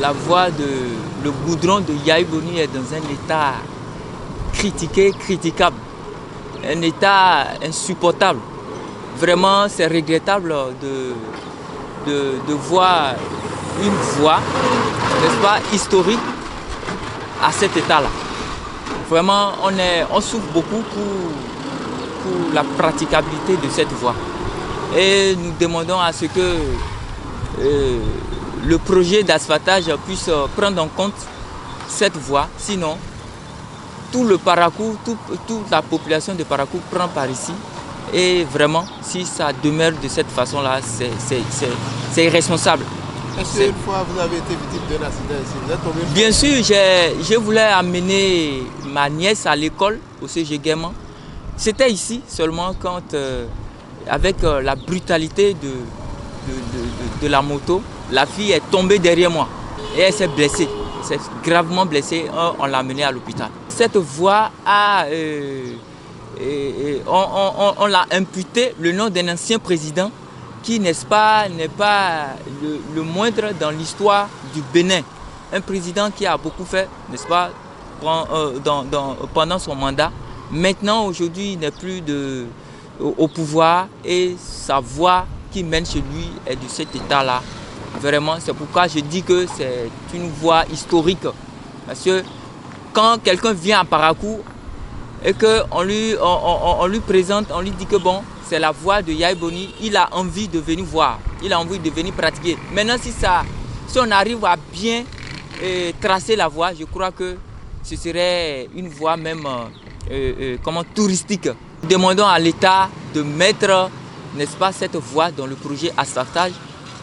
la voie le goudron de Yaïboni est dans un état critiquable, un état insupportable. Vraiment, c'est regrettable de voir une voie, n'est-ce pas, historique à cet état-là. Vraiment, on souffre beaucoup pour la praticabilité de cette voie. Et nous demandons à ce que le projet d'asphaltage puisse prendre en compte cette voie. Sinon, tout le Parakou, toute la population de Parakou prend par ici. Et vraiment, si ça demeure de cette façon-là, c'est irresponsable. Est-ce qu'une fois vous avez été victime d'un accident ici, vous êtes tombé? Bien sûr, je voulais amener ma nièce à l'école, au CG Guéman. C'était ici seulement quand, avec la brutalité de la moto, la fille est tombée derrière moi et elle s'est blessée. C'est gravement blessée, on l'a amenée à l'hôpital. Cette voie on l'a imputé le nom d'un ancien président qui, n'est-ce pas, n'est pas le moindre dans l'histoire du Bénin. Un président qui a beaucoup fait, n'est-ce pas, pendant son mandat. Maintenant, aujourd'hui, il n'est plus au pouvoir et sa voie qui mène chez lui est de cet état-là. Vraiment, c'est pourquoi je dis que c'est une voie historique. Parce que quand quelqu'un vient à Parakou et qu'on lui présente, on lui dit que bon, c'est la voie de Yaïboni, il a envie de venir voir, il a envie de venir pratiquer. Maintenant, si on arrive à bien tracer la voie, je crois que ce serait une voie même touristique. Nous demandons à l'État de mettre, n'est-ce pas, cette voie dans le projet asphaltage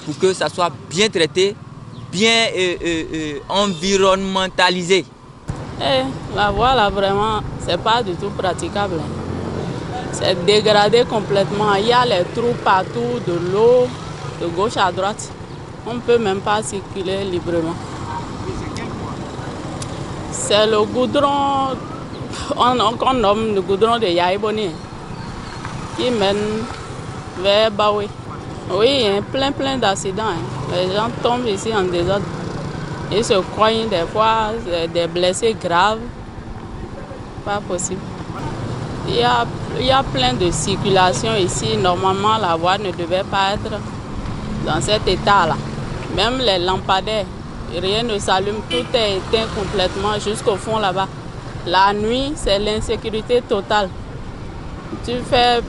pour que ça soit bien traité, bien environnementalisé. La voie là vraiment, c'est pas du tout praticable. C'est dégradé complètement. Il y a les trous partout, de l'eau, de gauche à droite. On ne peut même pas circuler librement. C'est le goudron, on nomme le goudron de Yaïboni, qui mène vers Baoué. Oui, il y a plein d'accidents. Les gens tombent ici en désordre. Ils se coignent des fois, des blessés graves. Pas possible. Il y a plein de circulation ici. Normalement, la voie ne devait pas être dans cet état-là. Même les lampadaires, rien ne s'allume. Tout est éteint complètement jusqu'au fond là-bas. La nuit, c'est l'insécurité totale. Tu fais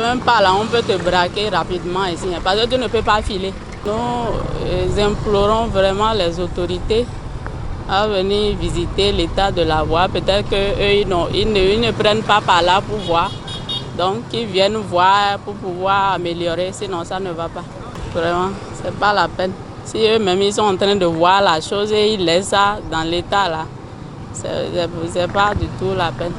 un pas là, on peut te braquer rapidement ici, parce que tu ne peux pas filer. Nous implorons vraiment les autorités à venir visiter l'état de la voie. Peut-être qu'eux, ils ne prennent pas par là pour voir. Donc, ils viennent voir pour pouvoir améliorer, sinon ça ne va pas. Vraiment, c'est pas la peine. Si eux-mêmes, ils sont en train de voir la chose et ils laissent ça dans l'état là, c'est pas du tout la peine.